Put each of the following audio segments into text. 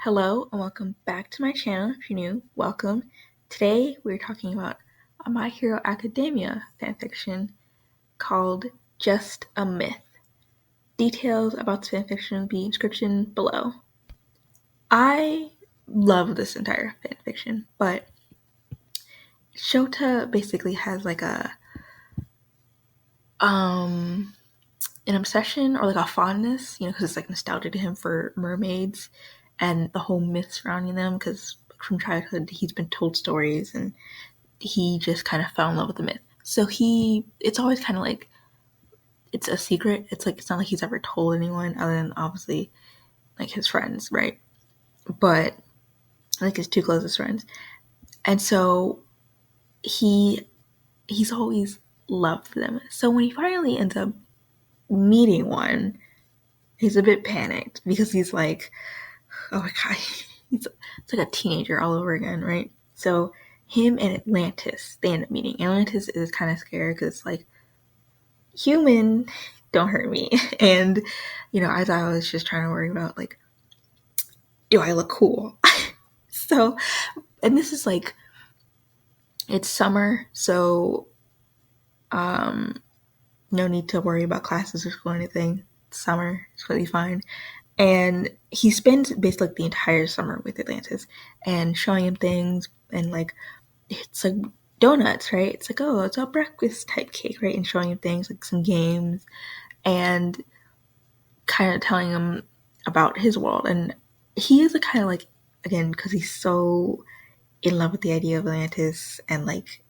Hello and welcome back to my channel. If you're new, welcome. Today we're talking about a My Hero Academia fanfiction called Just a Myth. Details about the fanfiction will be in the description below. I love this entire fanfiction, but Shota basically has like an obsession or like a fondness, because it's like nostalgia to him for mermaids and the whole myth surrounding them, because from childhood he's been told stories and he just kind of fell in love with the myth. So it's always kind of like, it's a secret. It's like, it's not like he's ever told anyone other than obviously like his friends, right? But like his two closest friends. And so he's always loved them. So when he finally ends up meeting one, he's a bit panicked because he's like, oh my god, it's like a teenager all over again, right? So him and Atlantis, they end up meeting. Atlantis is kind of scared because it's like, human, don't hurt me. And Aizawa was just trying to worry about like, do I look cool? So, and this is like, it's summer, so no need to worry about classes or school or anything. It's summer, it's really fine. And he spends basically like the entire summer with Atlantis and showing him things, and like, it's like donuts, right? It's like, oh, it's a breakfast type cake, right? And showing him things like some games and kind of telling him about his world. And he is a kind of like, again, because he's so in love with the idea of Atlantis and like,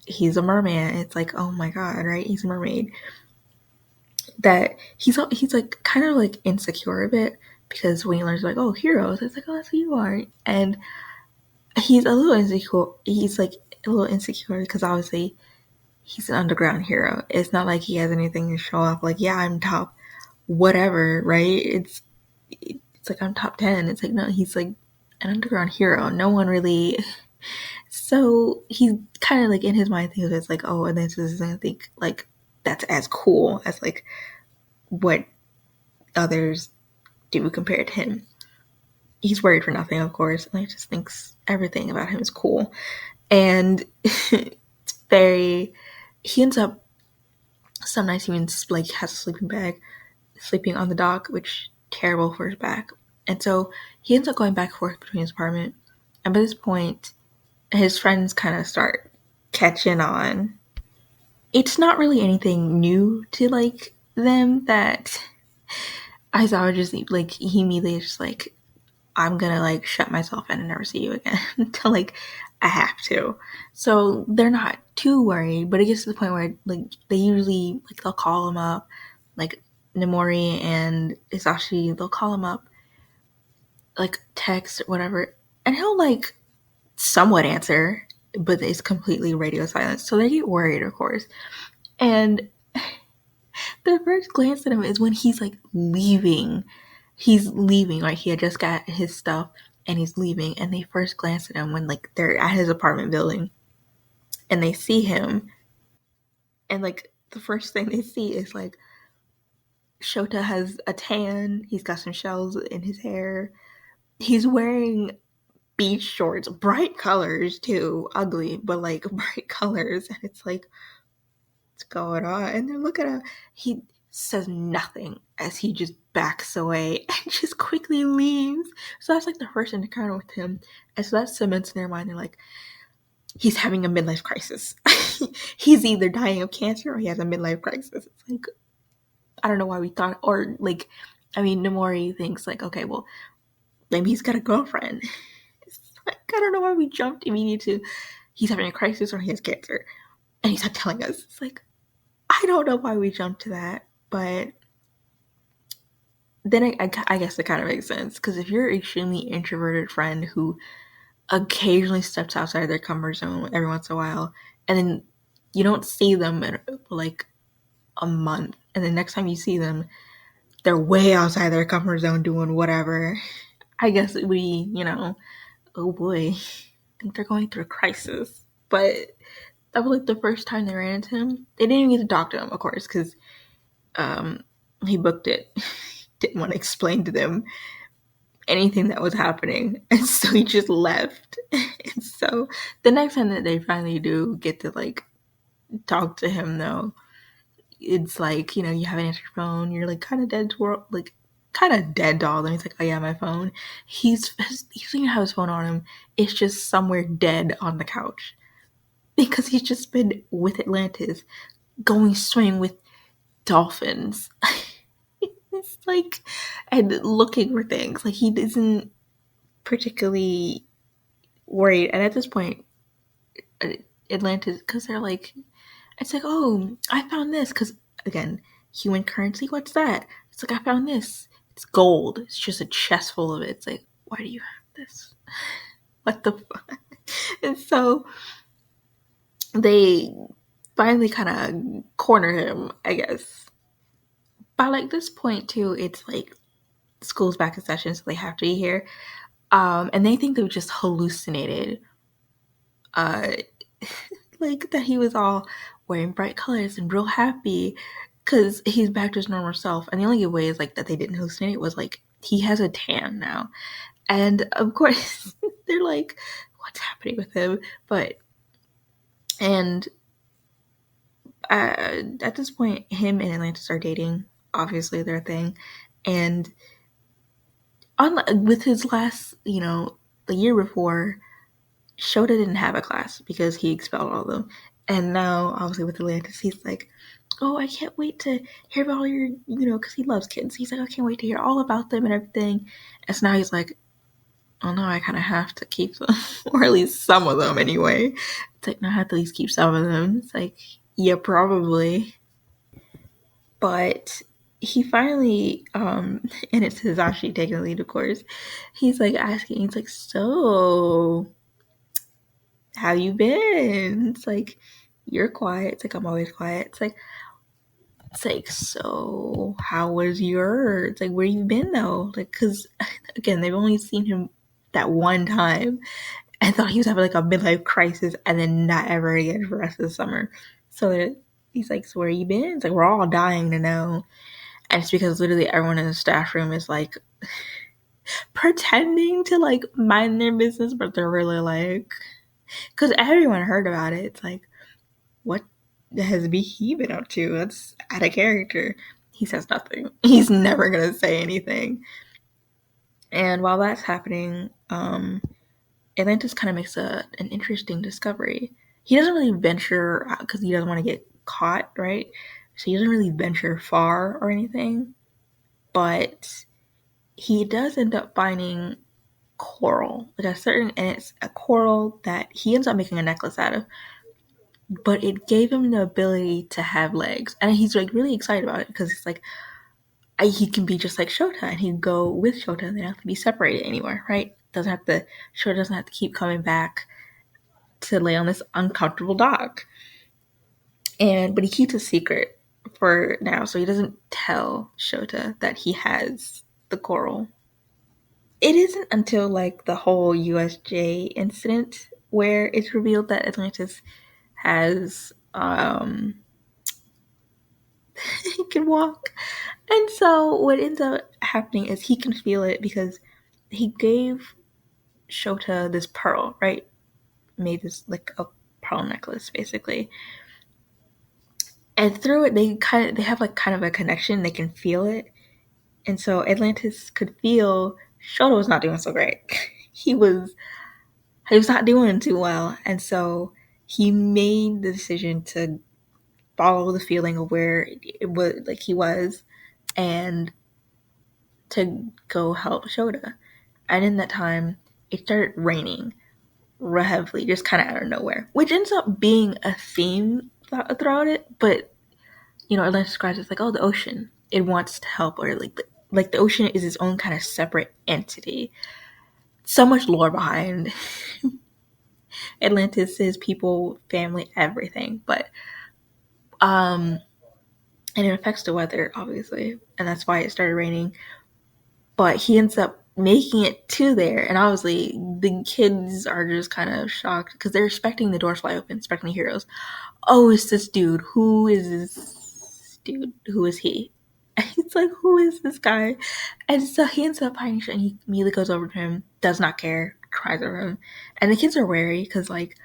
he's a merman. It's like, oh my god, right? He's a mermaid. That he's like kind of like insecure a bit, because when he learns like, oh, heroes, it's like, oh, that's who you are. And he's a little insecure. He's like a little insecure because obviously he's an underground hero. It's not like he has anything to show off. Like, yeah, I'm top whatever, right? It's like, I'm top 10. It's like, no, he's like an underground hero. No one really. So he's kind of like in his mind thinks it's like, oh, and this is gonna think like that's as cool as like what others do compared to him. He's worried for nothing, of course, and he just thinks everything about him is cool. And it's very, he ends up, some nights he even like has a sleeping bag, sleeping on the dock, which terrible for his back. And so he ends up going back and forth between his apartment. And by this point, his friends kind of start catching on. It's not really anything new to like them that Aizawa just like, he immediately is just like, I'm gonna like shut myself in and never see you again until like I have to. So they're not too worried, but it gets to the point where like they usually like, they'll call him up, like Nomori and Isashi, they'll call him up, like text or whatever, and he'll like somewhat answer, but it's completely radio silence. So they get worried, of course. And the first glance at him is when he's like leaving. He's leaving, like he had just got his stuff and he's leaving, and they first glance at him when like they're at his apartment building and they see him, and like the first thing they see is like Shota has a tan, he's got some shells in his hair, he's wearing beach shorts, bright colors too, ugly, but like bright colors, and it's like, what's going on? And they're looking at him. He says nothing as he just backs away and just quickly leaves. So that's like the first encounter with him. And so that cements in their mind, they're like, he's having a midlife crisis. He's either dying of cancer or he has a midlife crisis. It's like, I don't know why we thought, or like, I mean, Nomori thinks like, okay, well, maybe he's got a girlfriend. It's like, I don't know why we jumped immediately to he's having a crisis or he has cancer. And he's not telling us. It's like, I don't know why we jumped to that, but then I guess it kind of makes sense, because if you're an extremely introverted friend who occasionally steps outside their comfort zone every once in a while, and then you don't see them in like a month, and the next time you see them, they're way outside their comfort zone doing whatever, I guess it would be, oh boy, I think they're going through a crisis. But that was like the first time they ran into him. They didn't even get to talk to him, of course, because he booked it. Didn't want to explain to them. anything that was happening. And so he just left. And so the next time that they finally do get to like talk to him though, it's like, you haven't answered your phone, you're like kind of dead to world, like kind of dead dog. And he's like, oh yeah, my phone. He's gonna have his phone on him. It's just somewhere dead on the couch because he's just been with Atlantis going swimming with dolphins. It's like, and looking for things. Like he isn't particularly worried. And at this point, Atlantis, because they're like, it's like, oh, I found this. Because again, human currency, what's that? It's like, I found this. It's gold. It's just a chest full of it. It's like, why do you have this? What the fuck? And so they finally kind of corner him, I guess. By like this point too, it's like school's back in session, so they have to be here. And they think they just hallucinated. Uh, like that he was all wearing bright colors and real happy because he's back to his normal self. And the only way is like that they didn't hallucinate was like he has a tan now. And of course, they're like, what's happening with him? But, and at this point, him and Atlantis are dating. Obviously, their thing. And with his last, the year before, Shota didn't have a class because he expelled all of them. And now, obviously, with Atlantis, he's like, oh, I can't wait to hear about all your, because he loves kids. He's like, I can't wait to hear all about them and everything. And so now he's like, oh no, I kind of have to keep them, or at least some of them anyway. It's like, no, I have to at least keep some of them. It's like, yeah, probably. But he finally, and it's Hisashi taking the lead, of course. He's like asking, he's like, so, how you been? It's like, you're quiet. It's like, I'm always quiet. It's like, so how was your, it's like, where you been though? Like, cause again, they've only seen him that one time and thought he was having like a midlife crisis and then not ever again for the rest of the summer. So he's like, so where you been? It's like, we're all dying to know. And it's because literally everyone in the staff room is like pretending to like mind their business, but they're really like, because everyone heard about it. It's like, what has he been up to? That's out of character. He says nothing. He's never going to say anything. And while that's happening, Atlantis kind of makes an interesting discovery. He doesn't really venture because he doesn't want to get caught, right? So he doesn't really venture far or anything. But he does end up finding coral, like and it's a coral that he ends up making a necklace out of. But it gave him the ability to have legs, and he's like really excited about it because it's like he can be just like Shota, and he'd go with Shota, and they don't have to be separated anywhere, right? Shota doesn't have to keep coming back to lay on this uncomfortable dock. But he keeps a secret for now, so he doesn't tell Shota that he has the coral. It isn't until like the whole USJ incident where it's revealed that Atlantis has he can walk. And so what ends up happening is he can feel it because he gave Shota this pearl, right? Made this like a pearl necklace basically. And through it they have like kind of a connection, they can feel it. And so Atlantis could feel Shota was not doing so great. he was not doing too well. And so he made the decision to follow the feeling of where it was like he was and to go help Shota. And in that time, it started raining heavily, just kind of out of nowhere, which ends up being a theme throughout it. But Atlantis describes it as like, oh, the ocean, it wants to help, or like the ocean is its own kind of separate entity. So much lore behind Atlantis, his people, family, everything. But and it affects the weather, obviously, and that's why it started raining. But he ends up making it to there, and obviously the kids are just kind of shocked because they're expecting the doors fly open, expecting the heroes. Oh, it's this dude. Who is this dude? Who is he? And he's like, who is this guy? And so he ends up finding shit, and he immediately goes over to him, does not care, cries over him. And the kids are wary because, like,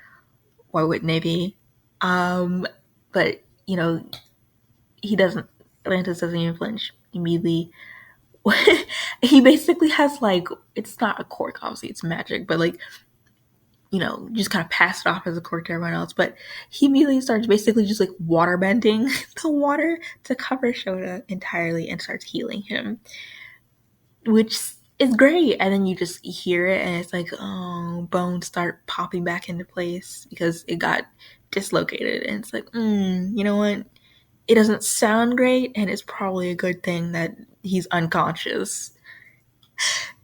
why wouldn't they be? But, he doesn't, Atlantis doesn't even flinch immediately. He basically has, like, it's not a quirk, obviously, it's magic, but, like, just kind of pass it off as a quirk to everyone else. But he immediately starts basically just like water bending the water to cover Shota entirely and starts healing him, which is great. And then you just hear it, and it's like, oh, bones start popping back into place because it got dislocated. And it's like, you know what? It doesn't sound great, and it's probably a good thing that he's unconscious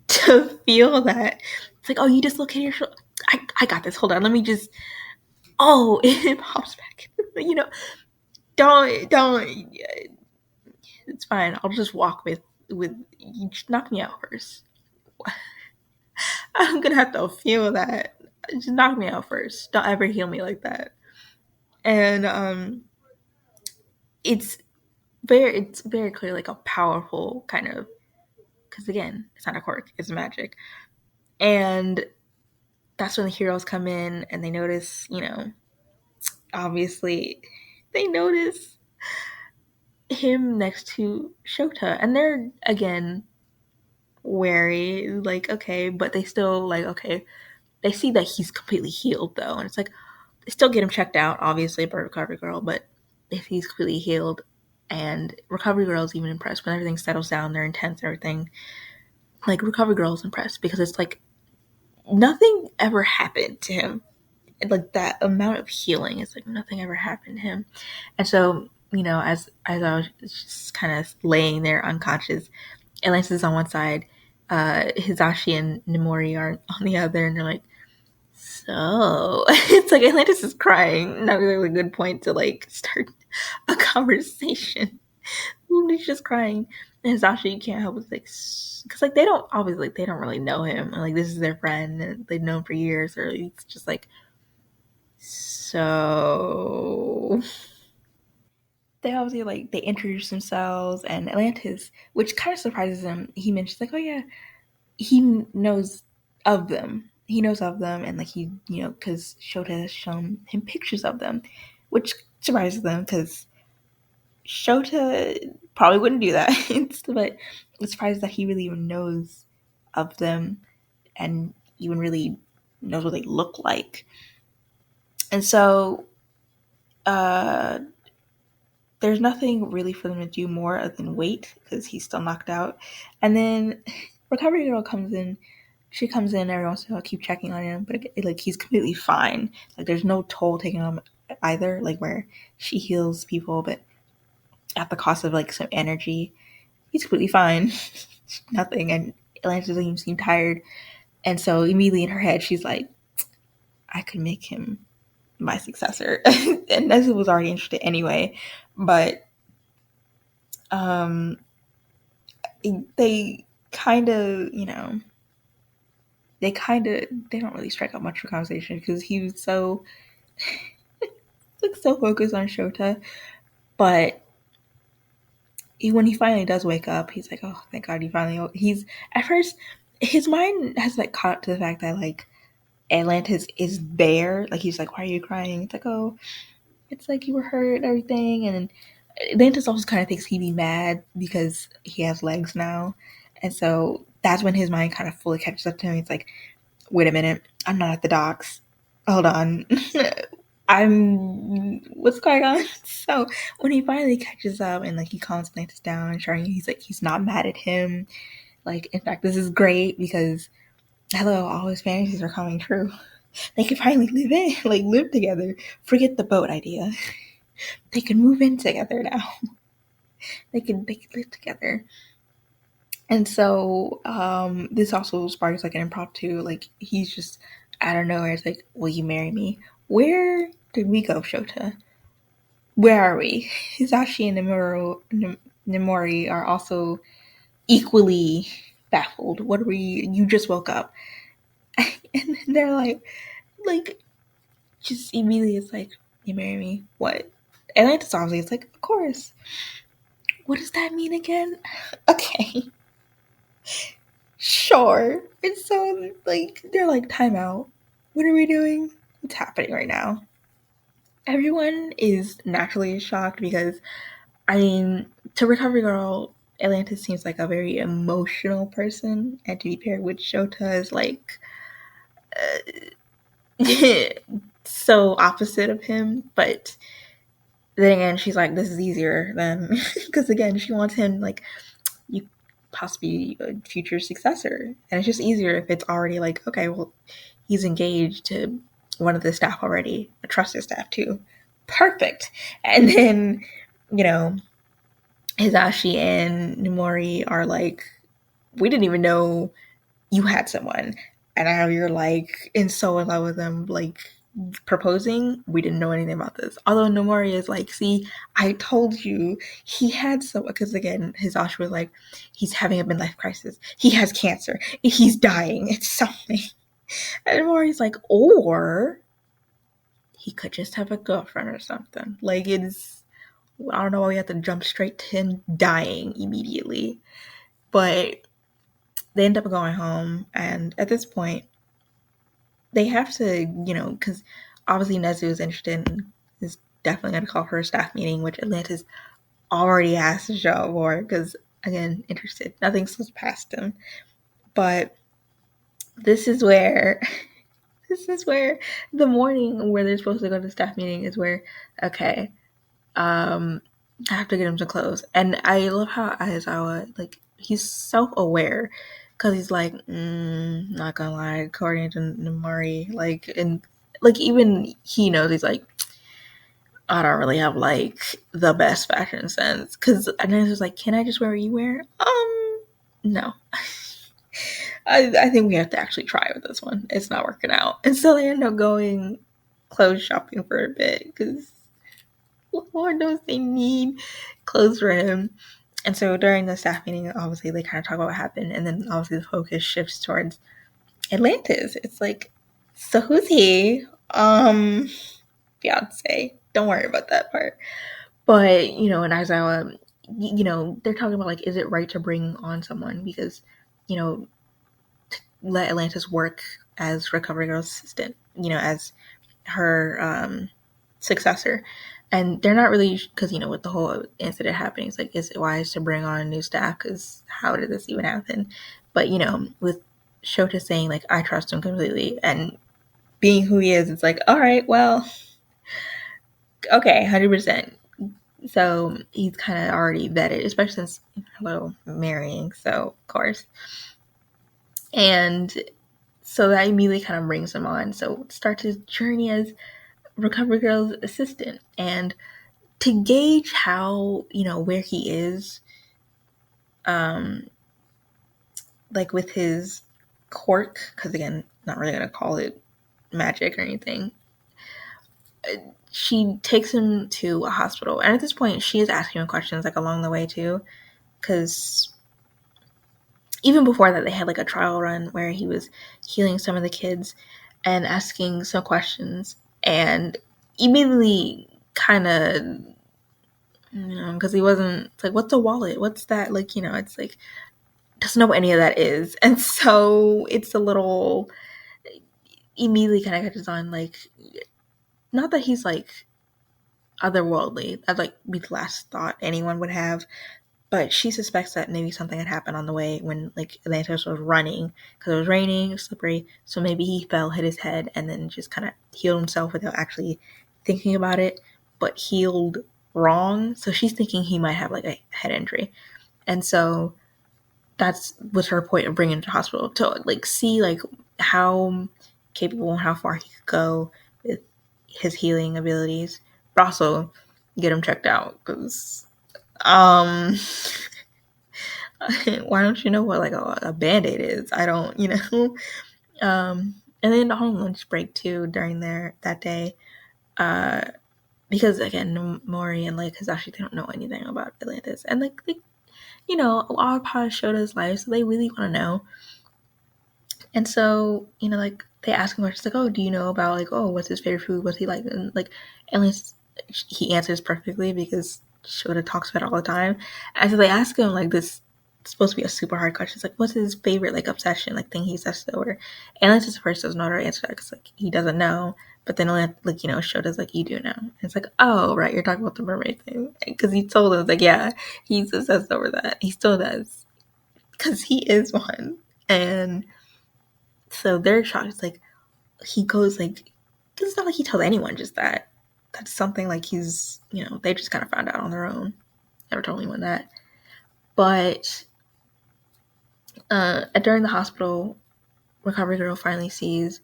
to feel that. It's like, oh, you dislocated your shoulder. I got this. Hold on. Let me just. Oh, it pops back. Don't. It's fine. I'll just walk with. You just knock me out first. I'm gonna have to feel that. Just knock me out first. Don't ever heal me like that. And it's it's very clear like a powerful kind of, because again, it's not a quirk, it's magic. And that's when the heroes come in and they notice, obviously they notice him next to Shota, and they're again wary, like, okay, but they still like, okay, they see that he's completely healed though, and it's like they still get him checked out, obviously, by Recovery Girl, but if he's completely healed, and Recovery Girl's even impressed when everything settles down, they're intense and everything. Like, Recovery Girl's impressed because it's like nothing ever happened to him. Like, that amount of healing is like nothing ever happened to him. And so, as I was just kind of laying there unconscious, Atlantis is on one side, Hizashi and Nimori are on the other, and they're like, so it's like Atlantis is crying. Not really a good point to like start a conversation. He's just crying, and Hizashi, you can't help but like, because like they don't obviously, like, they don't really know him, and like this is their friend, and they've known for years, or it's just like, so they obviously like they introduce themselves, and Atlantis, which kind of surprises him, he mentions like, oh yeah, he knows of them. He knows of them, and like because Shota has shown him pictures of them, which surprises them because Shota probably wouldn't do that. But it surprises that he really even knows of them and even really knows what they look like. And so uh, there's nothing really for them to do more other than wait because he's still knocked out. And then Recovery Girl comes in. She comes in every once in a while, keep checking on him, but like he's completely fine. Like there's no toll taken on him either. Like where she heals people, but at the cost of like some energy, he's completely fine. Nothing, and Atlantis doesn't even seem tired. And so immediately in her head, she's like, I could make him my successor. And this was already interested anyway, but um, they kind of, they don't really strike up much of a conversation because he was so like so focused on Shota. But when he finally does wake up, he's like, oh, thank God he finally. He's at first his mind has like caught up to the fact that like Atlantis is there. Like he's like, why are you crying? It's like, oh, it's like you were hurt and everything. And Atlantis also kind of thinks he'd be mad because he has legs now, and so that's when his mind kind of fully catches up to him. He's like, wait a minute, I'm not at the docks. Hold on. What's going on? So when he finally catches up and like he calms Atlantis down and showing he's like he's not mad at him. Like in fact, this is great because hello, all his fantasies are coming true. They can finally live together. Forget the boat idea. They can move in together now. They can live together. And so this also sparks like an impromptu, like he's just out of nowhere. It's like, will you marry me? Where did we go, Shota? Where are we? Hizashi and Nimori are also equally baffled. What are we? You just woke up, and they're like, just immediately it's like, you marry me? What? Atlantis obviously it's like, of course. what does that mean again? Okay. Sure. And so, like, they're like, time out. What are we doing? What's happening right now? Everyone is naturally shocked because, I mean, to Recovery Girl, Atlantis seems like a very emotional person, and to be paired with Shota is like so opposite of him. But then again, she's like, this is easier than because again, she wants him like you possibly a future successor, and it's just easier if it's already like, okay, well, he's engaged to one of the staff already, a trusted staff too, perfect. And then you know Hisashi and Nomori are like, we didn't even know you had someone, and now you're like so in love with them, like proposing. We didn't know anything about this. Although Nomori is like, see, I told you he had someone, because again, Hisashi was like, he's having a midlife crisis. He has cancer. He's dying. It's something. And Nomori's like, or he could just have a girlfriend or something. Like it's, I don't know why we have to jump straight to him dying immediately. But they end up going home, and at this point, they have to, because obviously Nezu is interested and is definitely going to call for a staff meeting, which Atlantis already asked to show up for, because, again, interested. Nothing slips past him. But this is where, the morning where they're supposed to go to the staff meeting is where, okay, I have to get him some clothes. And I love how Aizawa, like, he's self-aware, because he's like, not gonna lie, according to Nomori, like, and like even he knows, he's like, I don't really have like the best fashion sense, because and then he's like, can I just wear what you wear? No. I think we have to actually try with this one. It's not working out. And so they end up going clothes shopping for a bit, because Lord knows they need clothes for him. And so during the staff meeting, obviously they kind of talk about what happened, and then obviously the focus shifts towards Atlantis. It's like, so who's he? Fiance. Don't worry about that part. But in Aizawa, they're talking about like, is it right to bring on someone because, let Atlantis work as Recovery Girl's assistant, as her successor. And they're not really, because, with the whole incident happening, it's like, is it wise to bring on new staff? Because how did this even happen? But, with Shota saying, like, I trust him completely, and being who he is, it's like, all right, well, okay, 100%. So he's kind of already vetted, especially since, hello, marrying, so, of course. And so that immediately kind of brings him on. So starts his journey as Recovery Girl's assistant. And to gauge how, where he is, like with his quirk, because again, not really going to call it magic or anything, she takes him to a hospital. And at this point, she is asking him questions like along the way too, because even before that, they had like a trial run where he was healing some of the kids and asking some questions, and immediately kind of, because he wasn't, it's like, what's a wallet? What's that? Like, it's like, doesn't know what any of that is. And so it's a little, immediately kind of catches on, like, not that he's like otherworldly. That'd like be the last thought anyone would have. But she suspects that maybe something had happened on the way when, like, Atlantis was running, because it was raining, it was slippery, so maybe he fell, hit his head, and then just kind of healed himself without actually thinking about it, but healed wrong. So she's thinking he might have, like, a head injury. And so that's was her point of bringing him to the hospital, to, like, see, like, how capable and how far he could go with his healing abilities, but also get him checked out, because why don't you know what like a band-aid is? I don't, and then on lunch break too during that day, because again, Mori and like Hisashi, they don't know anything about Atlantis, and like a lot of part of Shota's life, so they really want to know. And so like they ask him questions like, oh, do you know about like, oh, what's his favorite food, what's he like, and like at least he answers perfectly, because Shota talks about all the time. And so they ask him like this, it's supposed to be a super hard question. It's like, what's his favorite like obsession, like thing he's obsessed over? And Atlantis at first doesn't know how to answer that because like he doesn't know. But then like Shota's like, you do know. And it's like, oh right, you're talking about the mermaid thing because he told us like, yeah, he's obsessed over that. He still does because he is one. And so they're shocked. It's like he goes like, because it's not like he tells anyone just that. That's something like he's, they just kind of found out on their own. Never told anyone that. But during the hospital, Recovery Girl finally sees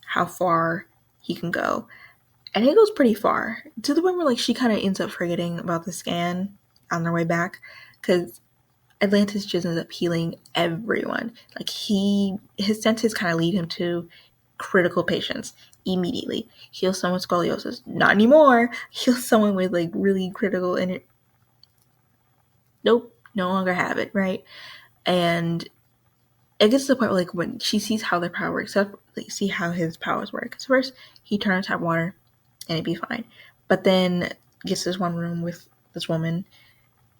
how far he can go. And he goes pretty far. To the point where like she kind of ends up forgetting about the scan on their way back. Because Atlantis just ends up healing everyone. Like his senses kind of lead him to critical patients immediately. Heals someone with scoliosis. Not anymore. Heals someone with like really critical and nope, no longer have it, right? And it gets to the point where like when she sees how their power works, like see how his powers work. So first he turns tap water and it'd be fine. But then gets this one room with this woman.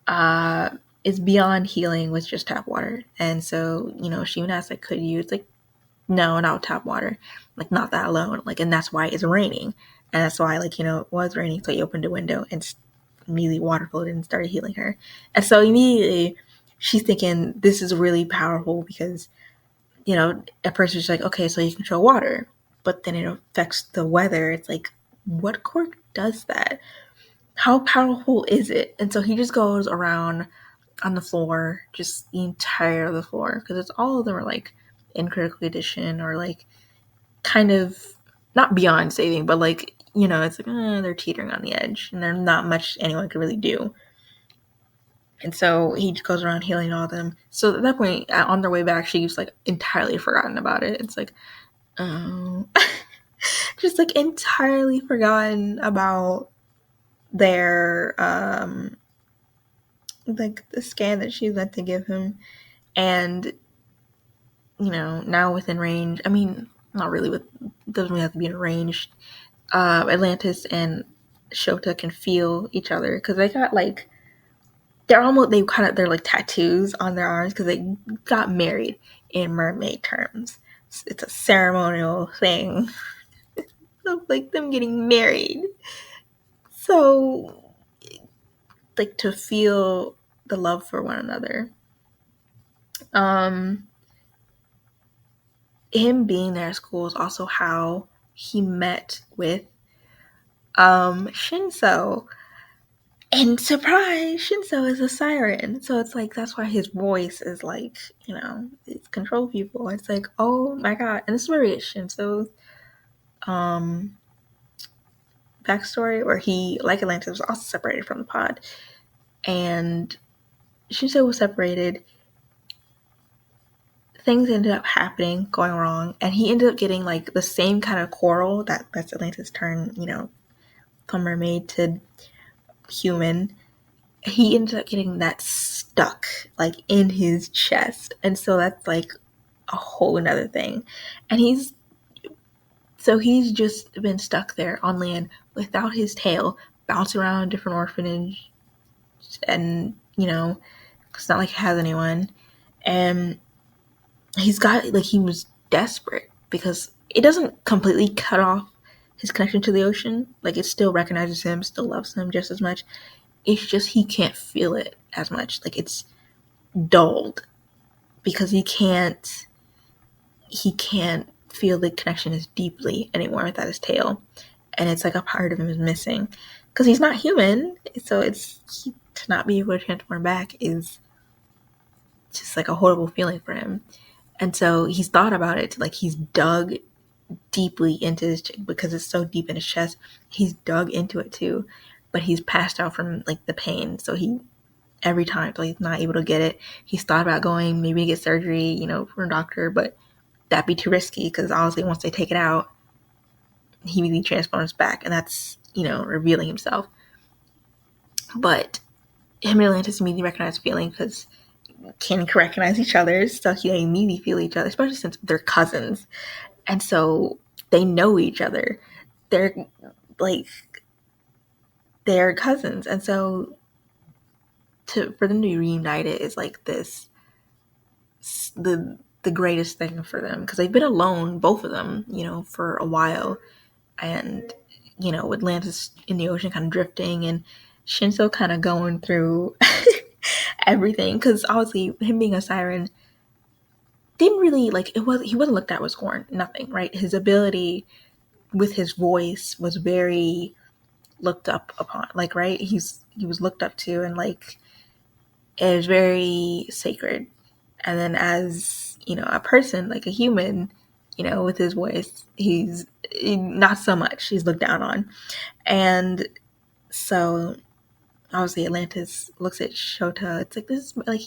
It's beyond healing with just tap water. And so, she even asks like, could you? It's like, no, not with tap water. Like not that alone. Like, and that's why it's raining. And that's why like, it was raining. So he opened a window and immediately water flowed and started healing her. And so immediately she's thinking this is really powerful because, at first it's like, okay, so you control water, but then it affects the weather. It's like, what quirk does that? How powerful is it? And so he just goes around on the floor, just the entire of the floor, because it's all of them are like in critical condition or like kind of not beyond saving, but like, it's like they're teetering on the edge and there's not much anyone can really do. And so he just goes around healing all of them. So at that point, on their way back, she's like entirely forgotten about it. It's like, oh, just like entirely forgotten about their like the scan that she meant to give him. And now within range, I mean, not really, doesn't really have to be in range. Atlantis and Shota can feel each other because they got like they're like tattoos on their arms because they got married in mermaid terms. It's a ceremonial thing of like them getting married. So like to feel the love for one another. Him being there at school is also how he met with Shinso. And surprise, Shinso is a siren. So it's like, that's why his voice is like, it's control people. It's like, oh my god. And this is where we get Shinso's backstory, where he, like Atlantis, was also separated from the pod. And Shinso was separated. Things ended up happening, going wrong. And he ended up getting like the same kind of coral that's Atlantis' turn, from mermaid to human. He ended up getting that stuck like in his chest, and so that's like a whole another thing. And he's just been stuck there on land without his tail, bouncing around different orphanage, and it's not like he has anyone. And he was desperate because it doesn't completely cut off his connection to the ocean. Like it still recognizes him, still loves him just as much. It's just he can't feel it as much. Like it's dulled because he can't feel the connection as deeply anymore without his tail. And it's like a part of him is missing because he's not human. So to not be able to transform back is just like a horrible feeling for him. And so he's thought about it, like he's dug deeply into his, because it's so deep in his chest, he's dug into it too, but he's passed out from like the pain. So every time, so he's not able to get it. He's thought about going maybe to get surgery, for a doctor, but that'd be too risky because obviously once they take it out, he really transforms back, and that's, revealing himself. But him and Atlantis immediately recognize feeling because can recognize each other, so they immediately feel each other, especially since they're cousins. And so they know each other. They're cousins. And so to for them to be reunited is like this the greatest thing for them because they've been alone, both of them, for a while, and Atlantis in the ocean kind of drifting and Shinso kind of going through everything because obviously him being a siren didn't really like he wasn't looked at with scorn, nothing, right? His ability with his voice was very looked up upon, like, right? He was looked up to, and like it was very sacred. And then as a person, like a human, with his voice, he's not so much, he's looked down on. And so obviously Atlantis looks at Shota. It's like, this is like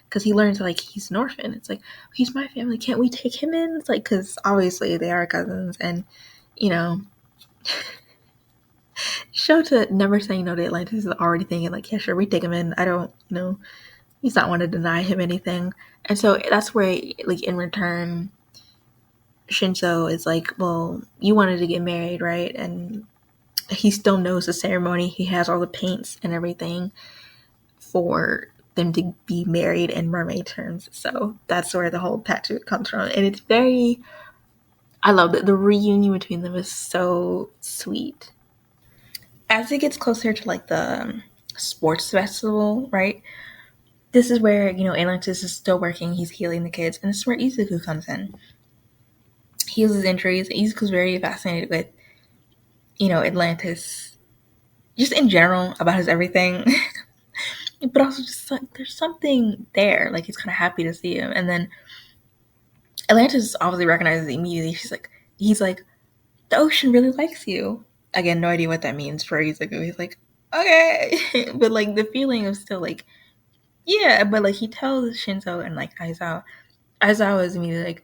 because he learns like he's an orphan. It's like, he's my family, can't we take him in? It's like, because obviously they are cousins, and you know Shota never saying no to Atlantis is already thinking like, yeah, sure, we take him in. I don't, he's not want to deny him anything. And so that's where, like, in return, Shinso is like, well, you wanted to get married, right? And he still knows the ceremony. He has all the paints and everything for them to be married in mermaid terms. So that's where the whole tattoo comes from. And it's very, I love it. The reunion between them is so sweet. As it gets closer to like the sports festival, right? This is where, Atlantis is still working. He's healing the kids. And this is where Izuku comes in. He heals his injuries. Izuku's very fascinated with, Atlantis, just in general, about his everything. But also just like, there's something there. Like, he's kind of happy to see him. And then Atlantis obviously recognizes it immediately. He's like, the ocean really likes you. Again, no idea what that means for Izuku. He's like, okay. But like, the feeling of still like, yeah. But like, he tells Shinso and like Aizawa. Aizawa is immediately like,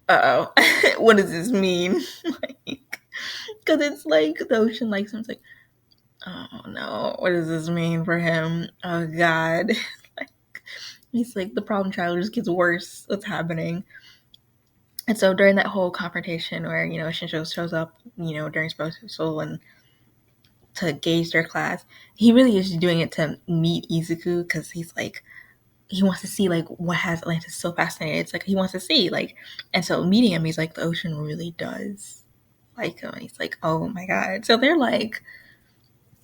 uh oh, what does this mean? Like, because it's like the ocean likes him. It's like, oh no, what does this mean for him? Oh god. Like, he's like, the problem child just gets worse. What's happening? And so during that whole confrontation where, Shinjo shows up, during sports festival and to gauge their class, he really is doing it to meet Izuku because he's like, he wants to see like what has Atlantis so fascinated. It's like he wants to see like, and so meeting him, he's like, the ocean really does like him. And he's like, oh my god. So they're like,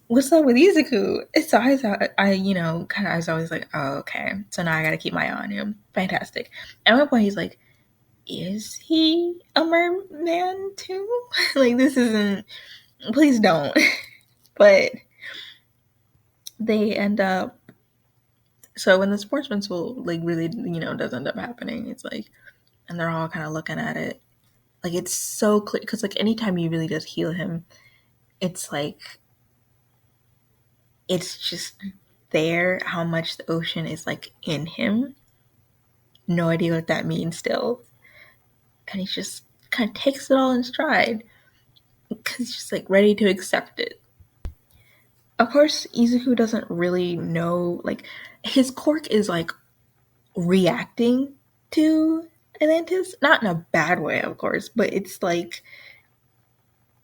what's up with Izuku? It's always kind of, I was always like, oh okay. So now I got to keep my eye on him. Fantastic. At one point, he's like, is he a merman too? Like, this isn't. Please don't. But they end up. So when the sports festival like really does end up happening, it's like, and they're all kind of looking at it, like it's so clear because like anytime you really just heal him, it's like it's just there how much the ocean is like in him. No idea what that means still, and he just kind of takes it all in stride because he's just like ready to accept it. Of course, Izuku doesn't really know, like, his quirk is like reacting to Atlantis. Not in a bad way, of course, but it's like,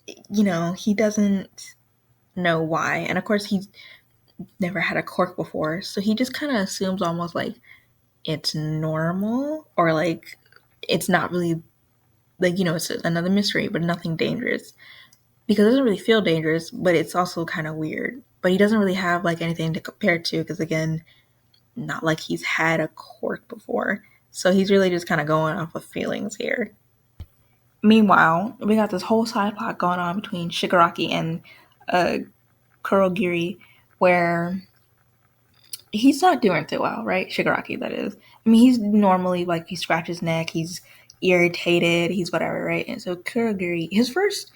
he doesn't know why. And of course, he's never had a quirk before, so he just kind of assumes almost like it's normal or like it's not really, like, it's another mystery, but nothing dangerous. Because it doesn't really feel dangerous, but it's also kind of weird. But he doesn't really have like anything to compare to because, again, not like he's had a quirk before. So he's really just kind of going off of feelings here. Meanwhile, we got this whole side plot going on between Shigaraki and uh, Kurogiri where he's not doing too well, right? Shigaraki, that is. I mean, he's normally like, he scratches his neck, he's irritated, he's whatever, right? And so Kurogiri, his first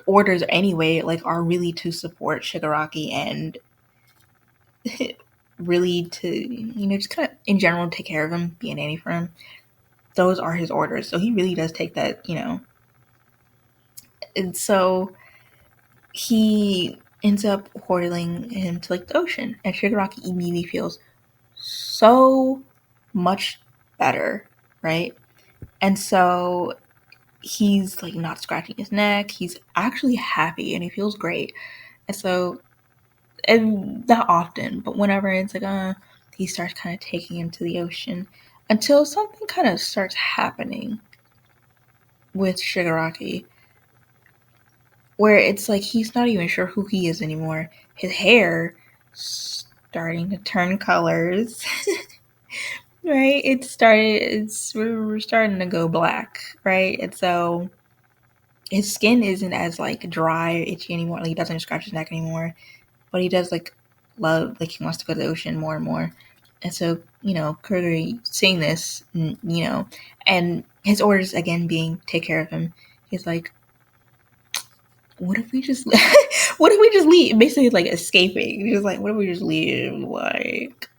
orders anyway, like, are really to support Shigaraki and really to, just kind of in general take care of him, be a nanny for him. Those are his orders. So he really does take that, And so he ends up hurling him to like the ocean, and Shigaraki immediately feels so much better, right? And so he's like not scratching his neck. He's actually happy and he feels great. And so and not often, but whenever it's like, he starts kind of taking him to the ocean until something kind of starts happening with Shigaraki, where it's like he's not even sure who he is anymore. His hair starting to turn colors, right? We're starting to go black, right? And so his skin isn't as like dry, itchy anymore. Like he doesn't scratch his neck anymore, but he does like love, like he wants to go to the ocean more and more. And so, Kurugiri seeing this, and his orders again being take care of him, he's like, what if we just what if we just leave? Basically like escaping. He's just like, what if we just leave? Like,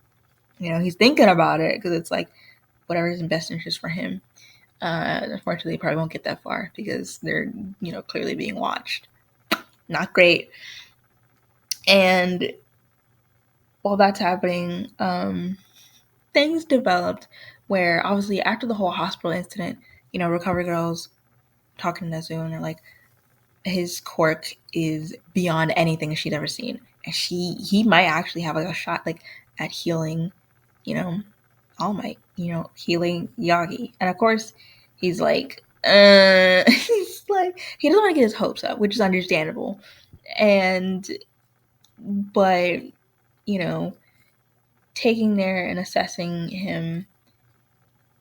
he's thinking about it because it's like whatever is in best interest for him. Unfortunately, they probably won't get that far because they're, clearly being watched. Not great. And while that's happening, things developed where obviously after the whole hospital incident, recovery girls talking to Nezu and they're like, his quirk is beyond anything she'd ever seen. And he might actually have like a shot like at healing, All Might, healing Yagi. And of course he's like, he's like, he doesn't want to get his hopes up, which is understandable. But, taking there and assessing him,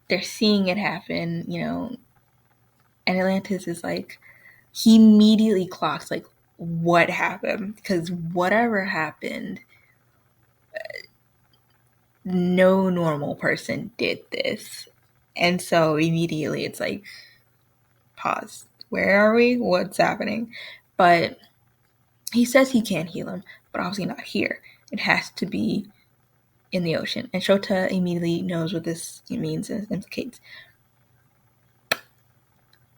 they're seeing it happen, and Atlantis is like, he immediately clocks like what happened, because whatever happened, no normal person did this. And so immediately it's like, pause. Where are we? What's happening? But he says he can heal him, but obviously not here. It has to be in the ocean. And Shota immediately knows what this means and implicates.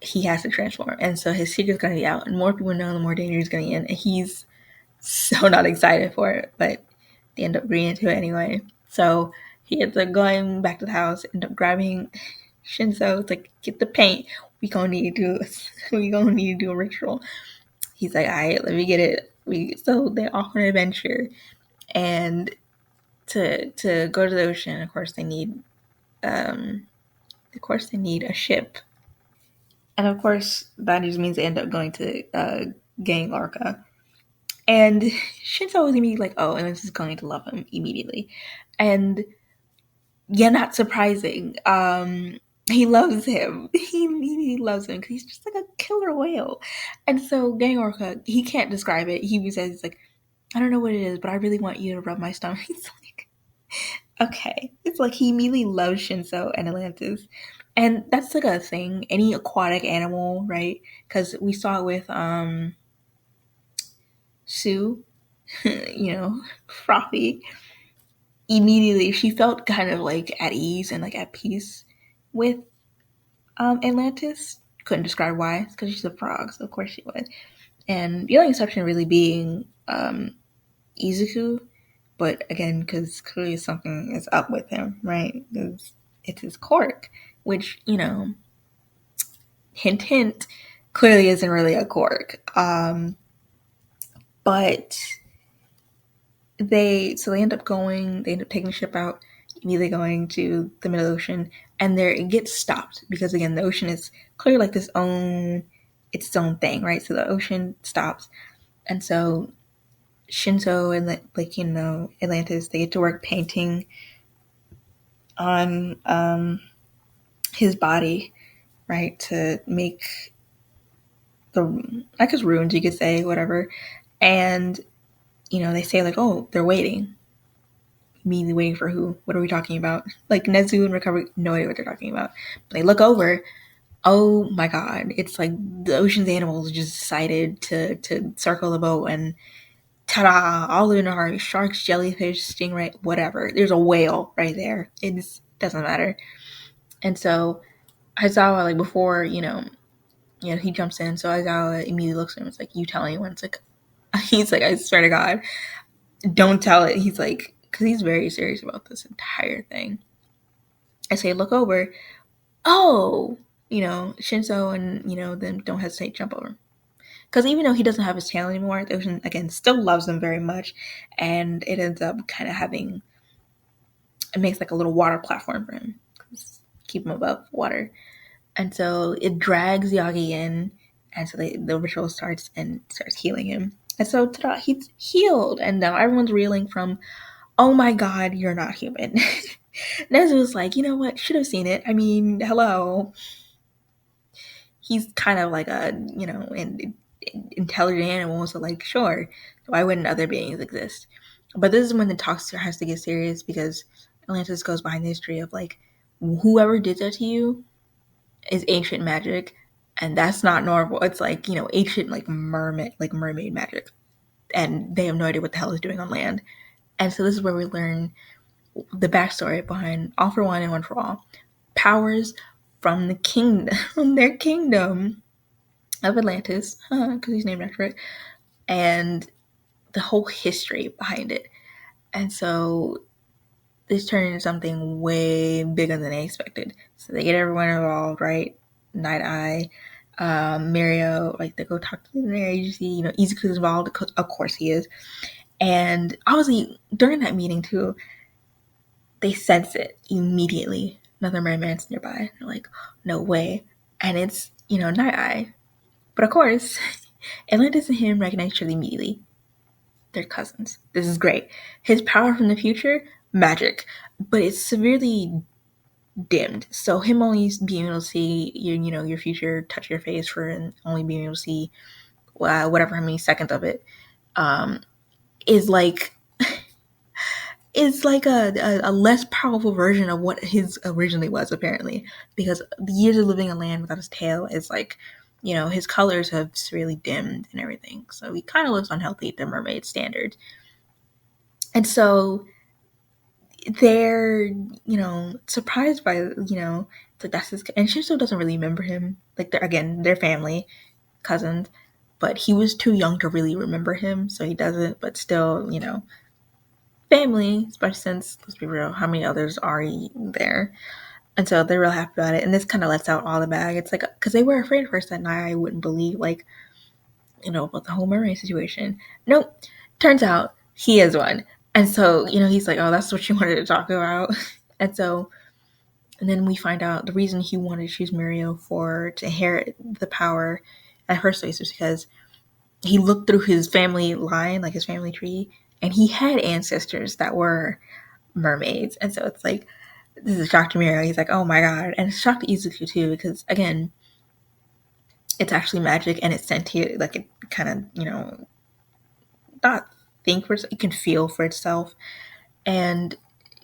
He has to transform. And so his secret's going to be out. And more people know, the more danger he's going to be in. And he's so not excited for it. But they end up agreeing to it anyway. So he ends up going back to the house, end up grabbing Shinzo. It's like, get the paint. We gonna need to do a ritual. He's like, all right, let me get it. So they're off on an adventure. And to go to the ocean, of course they need a ship. And of course that just means they end up going to gang Lorca. And Shinzo was immediately like, oh, and this is going to love him immediately. And yeah, not surprising. He loves him. He immediately loves him because he's just like a killer whale. And so gang Orca, he can't describe it. He says, he's like, I don't know what it is, but I really want you to rub my stomach. He's like, okay. It's like he immediately loves Shinzo and Atlantis. And that's like a thing. Any aquatic animal, right? Because we saw it with Sue, Frothy. Immediately, she felt kind of like at ease and like at peace with Atlantis. Couldn't describe why. It's because she's a frog, so of course she would. And the only exception really being Izuku, but again, because clearly something is up with him, right? Because it's his quirk, which, hint, hint, clearly isn't really a quirk. But they end up taking the ship out, immediately going to the middle of the ocean, and there it gets stopped because again the ocean is clearly like its own thing, right? So the ocean stops, and so Shinzo and Atlantis, they get to work painting on his body, right, to make the, I guess, runes, you could say, whatever. And they say like, oh, they're waiting. Immediately waiting for who? What are we talking about? Like Nezu and Recovery, no idea what they're talking about. But they look over. Oh my god! It's like the ocean's animals just decided to circle the boat, and ta-da! All in a heart. Sharks, jellyfish, stingray, whatever. There's a whale right there. It doesn't matter. And so Aizawa, like before, he jumps in. So Aizawa immediately looks at him. It's like, you tell anyone. It's like, he's like, I swear to God, don't tell it. He's like, because he's very serious about this entire thing. I say, look over. Oh, Shinzo and, them don't hesitate, jump over. Because even though he doesn't have his tail anymore, the ocean, again, still loves him very much. And it ends up kind of having, it makes like a little water platform for him. Keep him above water. And so it drags Yagi in. And so the ritual starts and starts healing him. And so ta-da, he's healed. And now everyone's reeling from, oh my god, you're not human. Nezu was like, you know what? Should have seen it. I mean, hello. He's kind of like a, an intelligent animal, so like, sure, why wouldn't other beings exist? But this is when the talk has to get serious because Atlantis goes behind the history of like, whoever did that to you is ancient magic, and that's not normal. It's like, ancient mermaid magic, and they have no idea what the hell is doing on land. And so this is where we learn the backstory behind All for One and One for All powers from the kingdom, from their kingdom of Atlantis, because he's named after it, and the whole history behind it. And so this turned into something way bigger than they expected. So they get everyone involved, right? Night Eye, Mario, like they go talk to the agency, Izuku's involved, of course he is. And obviously during that meeting too, they sense it immediately. Another merman's nearby. They're like, no way. And it's, Night Eye. But of course, Atlantis and him recognize each other immediately. They're cousins. This is great. His power from the future, magic. But it's severely dimmed. So him only being able to see your future, touch your face for, and only being able to see whatever how many seconds of it, is like a less powerful version of what his originally was, apparently, because the years of living on land without his tail is like, his colors have severely dimmed and everything. So he kind of looks unhealthy to mermaid standards. And so they're, surprised by, like that's his, and Shinso doesn't really remember him. Like, they're family, cousins, but he was too young to really remember him, so he doesn't, but still, family, especially since, let's be real, how many others are there? And so they're real happy about it. And this kind of lets out all the bag. It's like, because they were afraid at first that Nai wouldn't believe, like, about the whole mermaid situation. Nope. Turns out he is one. And so, he's like, oh, that's what you wanted to talk about. And so, and then we find out the reason he wanted to choose Mirio to inherit the power at first place was because he looked through his family line, like his family tree, and he had ancestors that were mermaids. And so it's like, this is a shock to Mirio. He's like, oh my god. And it's a shock to Izuku too, because again, it's actually magic and it's sentient. Like, it kind of, not think for it can feel for itself. And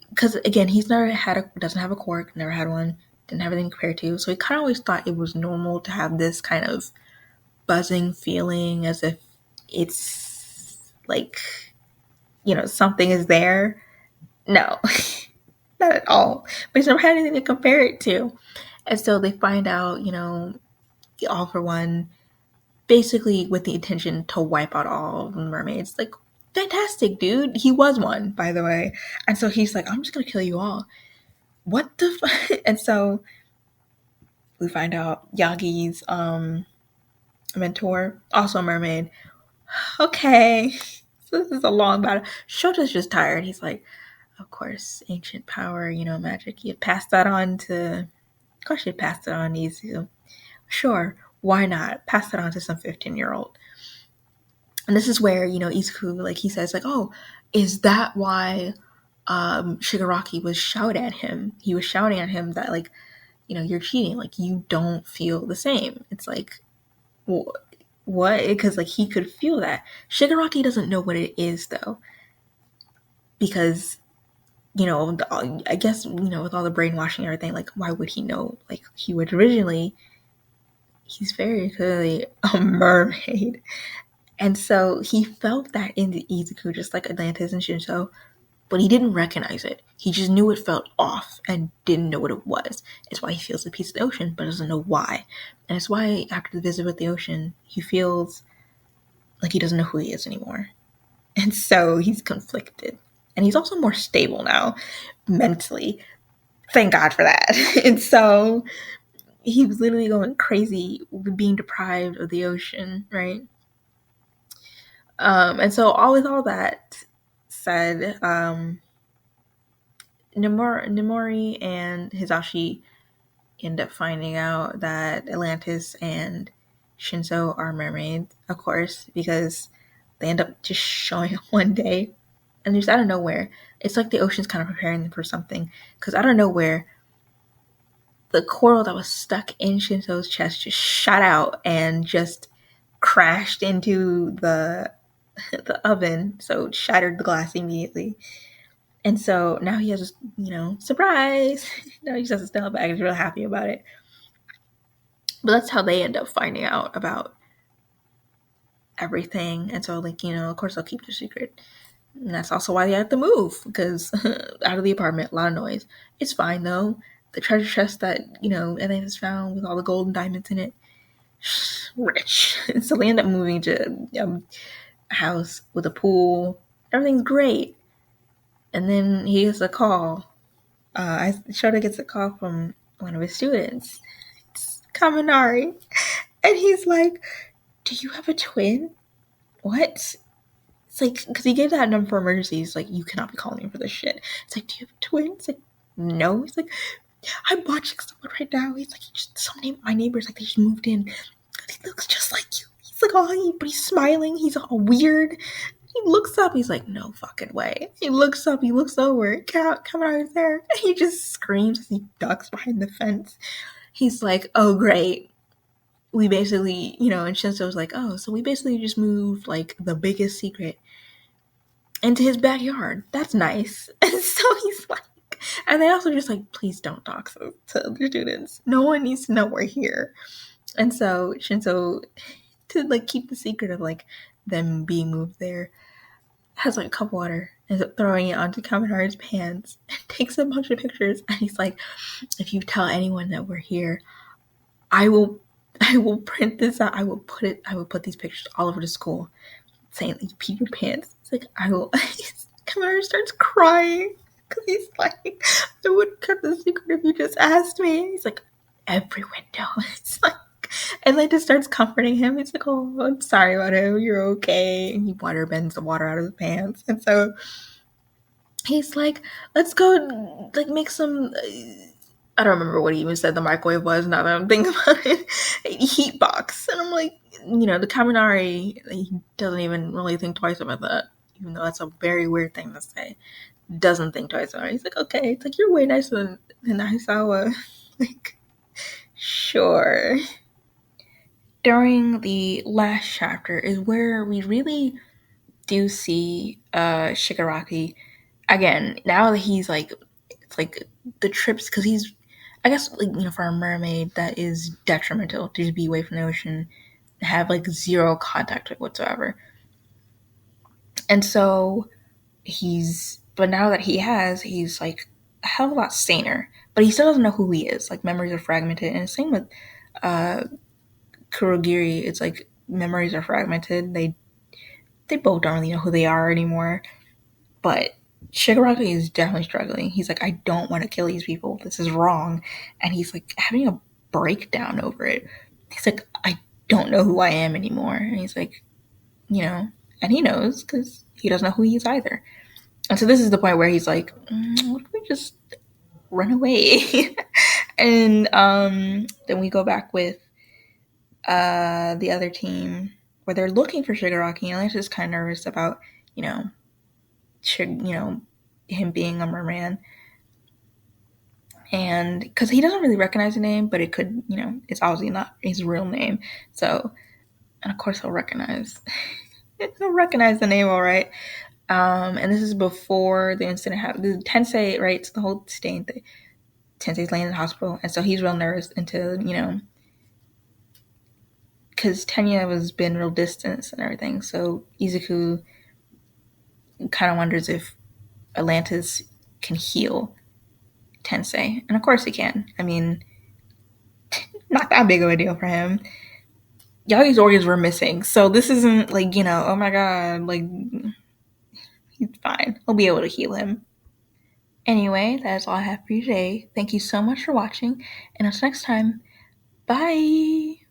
because again, he's never doesn't have a quirk, never had one, didn't have anything compared to. So he kind of always thought it was normal to have this kind of buzzing feeling as if it's like, something is there. No, not at all. But he's never had anything to compare it to. And so they find out, All for One, basically with the intention to wipe out all the mermaids. Like, fantastic, dude. He was one, by the way. And so he's like, I'm just going to kill you all. What the fuck? And so we find out Yagi's mentor, also a mermaid. Okay. So this is a long battle. Shota's just tired. He's like, of course, ancient power, magic. You passed that on to... Of course you passed it on to Izu. Sure, why not? Pass it on to some 15-year-old. And this is where, Izuku, like, he says, like, oh, is that why Shigaraki was shouting at him? He was shouting at him that, like, you're cheating. Like, you don't feel the same. It's like, what? Because, like, he could feel that. Shigaraki doesn't know what it is, though. Because, I guess, with all the brainwashing and everything, like, why would he know? Like, he would originally... He's very clearly a mermaid. And so he felt that in the Izuku, just like Atlantis and Shinso, but he didn't recognize it. He just knew it felt off and didn't know what it was. It's why he feels a piece of the ocean, but doesn't know why. And it's why after the visit with the ocean, he feels like he doesn't know who he is anymore. And so he's conflicted. And he's also more stable now, mentally. Thank God for that. And so he was literally going crazy with being deprived of the ocean, right? And so all with all that said, Nimori and Hizashi end up finding out that Atlantis and Shinzo are mermaids, of course, because they end up just showing up one day and just out of nowhere. It's like the ocean's kind of preparing them for something, because out of nowhere, the coral that was stuck in Shinzo's chest just shot out and just crashed into the oven, so it shattered the glass immediately. And so now he has this, surprise. Now he just has a Stella bag. He's real happy about it. But that's how they end up finding out about everything. And so, of course, they'll keep the secret. And that's also why they have to move, because out of the apartment, a lot of noise. It's fine, though. The treasure chest that, Atlantis found with all the gold and diamonds in it, rich. So they end up moving to a house with a pool. Everything's great. And then he gets a call. Shota gets a call from one of his students. It's Kaminari. And he's like, do you have a twin? What? It's like, because he gave that number for emergencies. Like, you cannot be calling me for this shit. It's like, do you have a twin? It's like, no. He's like, I'm watching someone right now. He's like, my neighbors, like, they just moved in. He looks just like you. He's like, but he's smiling. He's all weird. He looks up. He's like, no fucking way. He looks up. He looks over. Kaminari's there. And he just screams as he ducks behind the fence. He's like, oh, great. We basically, and Shinzo's like, oh, so we basically just moved, like, the biggest secret into his backyard. That's nice. And so he's like, and they also just like, please don't talk to other students. No one needs to know we're here. And so Shinzo, to like keep the secret of like them being moved there, has like a cup of water, ends up throwing it onto Kaminari's pants, and takes a bunch of pictures, and he's like, if you tell anyone that we're here, I will print this out. I will put these pictures all over the school saying, you pee your pants. It's like, I will. Kaminari starts crying because he's like, I wouldn't cut the secret if you just asked me. He's like, every window. It's like, and like just starts comforting him. He's like, oh, I'm sorry about him. You're okay. And he water bends the water out of his pants. And so he's like, let's go like make some. I don't remember what he even said the microwave was, now that I'm thinking about it. Heat box. And I'm like, the Kaminari, he doesn't even really think twice about that, even though that's a very weird thing to say. Doesn't think twice about it. He's like, okay. It's like, you're way nicer than Aizawa. Like, sure. During the last chapter is where we really do see Shigaraki again. Now that he's like, it's like the trips, because he's, I guess, like, for a mermaid, that is detrimental to just be away from the ocean, have like zero contact whatsoever. And so but now that he's like a hell of a lot saner, but he still doesn't know who he is. Like, memories are fragmented, and the same with Kurogiri. It's like memories are fragmented. They both don't really know who they are anymore. But Shigaraki is definitely struggling. He's like, I don't want to kill these people. This is wrong. And he's like having a breakdown over it. He's like, I don't know who I am anymore. And he's like, and he knows because he doesn't know who he is either. And so this is the point where he's like, what if we just run away? And then we go back with the other team where they're looking for Shigaraki. And Atlantis is kind of nervous about, him being a merman. And because he doesn't really recognize the name, but it could, it's obviously not his real name. So, and of course he'll recognize the name, all right. And this is before the incident happened. The Tensei, right? So the whole stain, Tensei's laying in the hospital, and so he's real nervous until, because Tenya has been real distant and everything. So Izuku kind of wonders if Atlantis can heal Tensei, and of course he can. I mean, not that big of a deal for him. Yagi's organs were missing, so this isn't like, oh my god, like, he's fine. He'll be able to heal him. Anyway, that is all I have for you today. Thank you so much for watching, and until next time, bye!